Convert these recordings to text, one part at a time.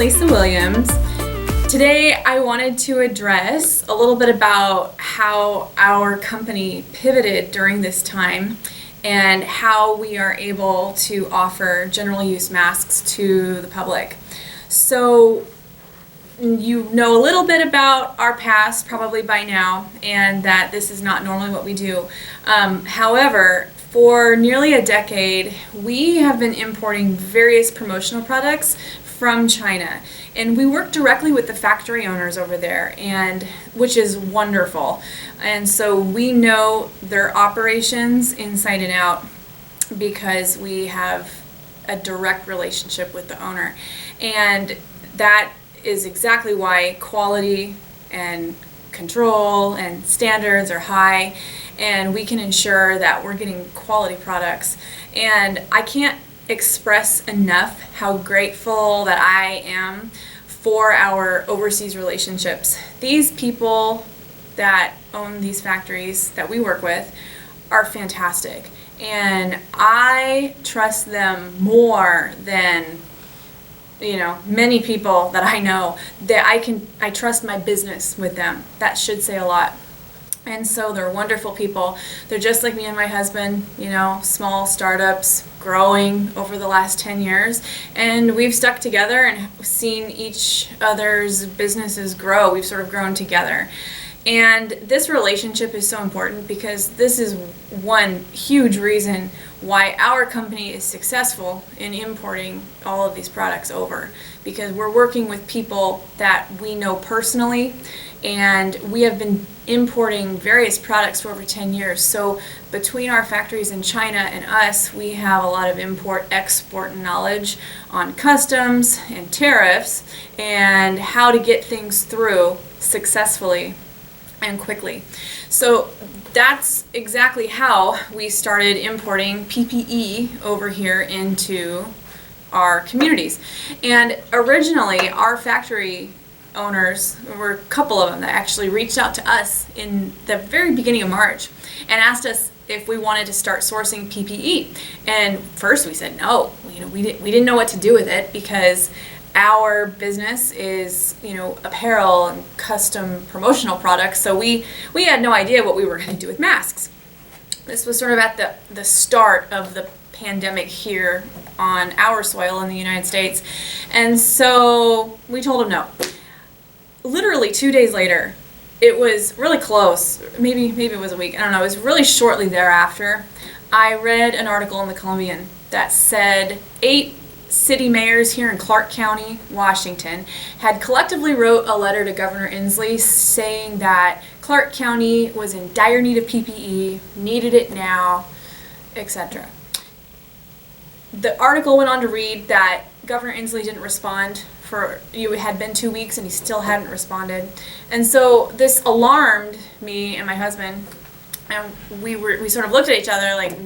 Lisa Williams. Today I wanted to address a little bit about how our company pivoted during this time and how we are able to offer general use masks to the public. So you know a little bit about our past probably by now, and that this is not normally what we do. However, for nearly a decade, we have been importing various promotional products from China, and we work directly with the factory owners over there, and which is wonderful. And so we know their operations inside and out because we have a direct relationship with the owner, and that is exactly why quality and control and standards are high, and we can ensure that we're getting quality products. And I can't express enough how grateful that I am for our overseas relationships. These people that own these factories that we work with are fantastic, and I trust them more than many people that I know. That I trust my business with them. That should say a lot. And so they're wonderful people. They're just like me and my husband, small startups growing over the last 10 years. And we've stuck together and seen each other's businesses grow. We've sort of grown together. And this relationship is so important because this is one huge reason why our company is successful in importing all of these products over, because we're working with people that we know personally, and we have been importing various products for over 10 years. So between our factories in China and us, we have a lot of import-export knowledge on customs and tariffs and how to get things through successfully and quickly. So that's exactly how we started importing PPE over here into our communities. And originally, our factory owners, there were a couple of them that actually reached out to us in the very beginning of March and asked us if we wanted to start sourcing PPE. And first we said no. We didn't know what to do with it because our business is, apparel and custom promotional products, so we had no idea what we were going to do with masks. This was sort of at the start of the pandemic here on our soil in the United States, and so we told them no. Literally 2 days later, it was really close, maybe it was a week, I don't know, it was really shortly thereafter, I read an article in the Columbian that said 8 city mayors here in Clark County, Washington, had collectively wrote a letter to Governor Inslee saying that Clark County was in dire need of PPE, needed it now, etc. The article went on to read that Governor Inslee didn't respond it had been 2 weeks and he still hadn't responded. And so this alarmed me and my husband, and we sort of looked at each other like,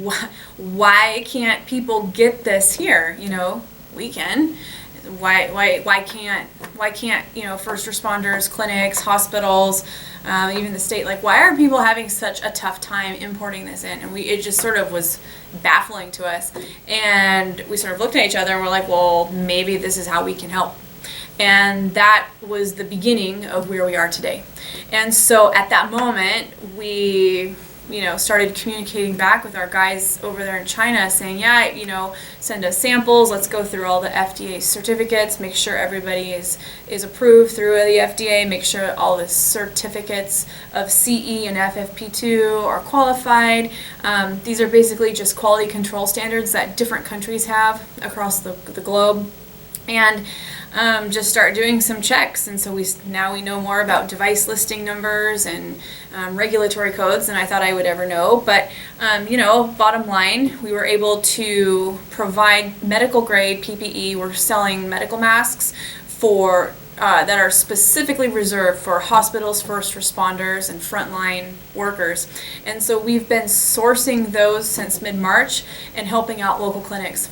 why can't people get this here? We can. Why can't first responders, clinics, hospitals, even the state, why are people having such a tough time importing this in? And it just sort of was baffling to us. And we sort of looked at each other and we're like, well, maybe this is how we can help. And that was the beginning of where we are today. And so at that moment, we started communicating back with our guys over there in China saying, send us samples, let's go through all the FDA certificates, make sure everybody is approved through the FDA, make sure all the certificates of CE and FFP2 are qualified. These are basically just quality control standards that different countries have across the globe. And just start doing some checks, and so now we know more about device listing numbers and regulatory codes than I thought I would ever know. But bottom line, we were able to provide medical grade PPE. We're selling medical masks that are specifically reserved for hospitals, first responders, and frontline workers. And so we've been sourcing those since mid-March and helping out local clinics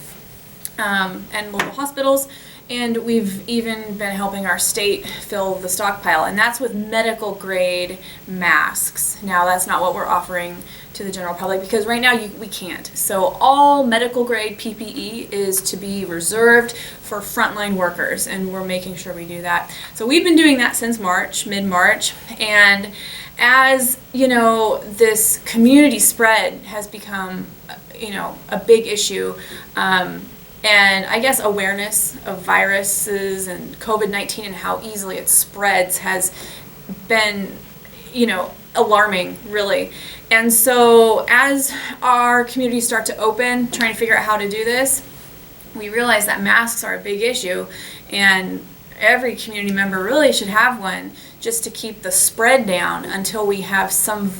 and local hospitals. And we've even been helping our state fill the stockpile, and that's with medical grade masks. Now, that's not what we're offering to the general public because right now we can't. So all medical grade PPE is to be reserved for frontline workers, and we're making sure we do that. So we've been doing that since March, mid-March, and as you know, this community spread has become, a big issue. And I guess awareness of viruses and COVID-19 and how easily it spreads has been, alarming, really. And so as our communities start to open, trying to figure out how to do this, we realize that masks are a big issue, and every community member really should have one just to keep the spread down until we have some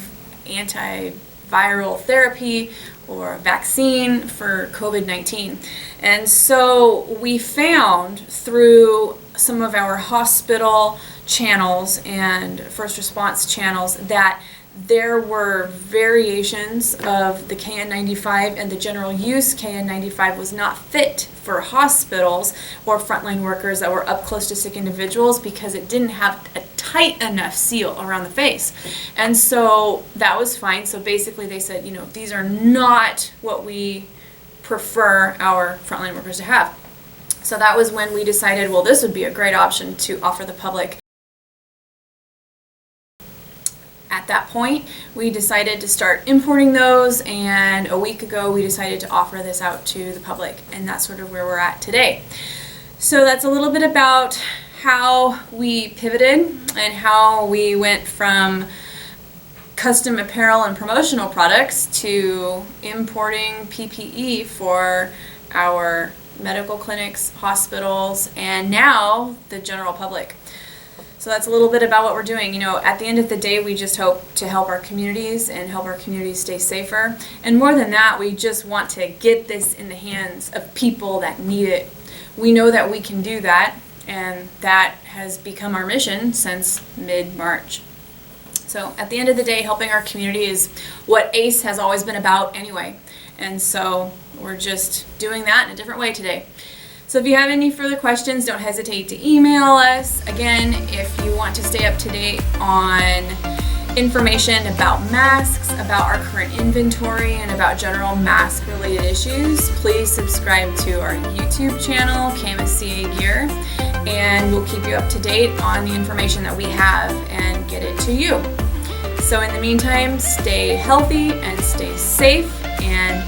antiviral therapy or vaccine for COVID-19. And so we found through some of our hospital channels and first response channels that there were variations of the KN95, and the general use KN95 was not fit for hospitals or frontline workers that were up close to sick individuals because it didn't have a tight enough seal around the face. And so that was fine. So basically they said, these are not what we prefer our frontline workers to have. So that was when we decided, well, this would be a great option to offer the public. At that point, we decided to start importing those, and a week ago we decided to offer this out to the public, and that's sort of where we're at today. So that's a little bit about how we pivoted and how we went from custom apparel and promotional products to importing PPE for our medical clinics, hospitals, and now the general public. So that's a little bit about what we're doing. At the end of the day, we just hope to help our communities and help our communities stay safer. And more than that, we just want to get this in the hands of people that need it. We know that we can do that, and that has become our mission since mid-March. So at the end of the day, helping our community is what ACE has always been about anyway. And so we're just doing that in a different way today. So if you have any further questions, don't hesitate to email us. Again, if you want to stay up to date on information about masks, about our current inventory, and about general mask-related issues, please subscribe to our YouTube channel, KMSCA Gear, and we'll keep you up to date on the information that we have and get it to you. So in the meantime, stay healthy and stay safe, and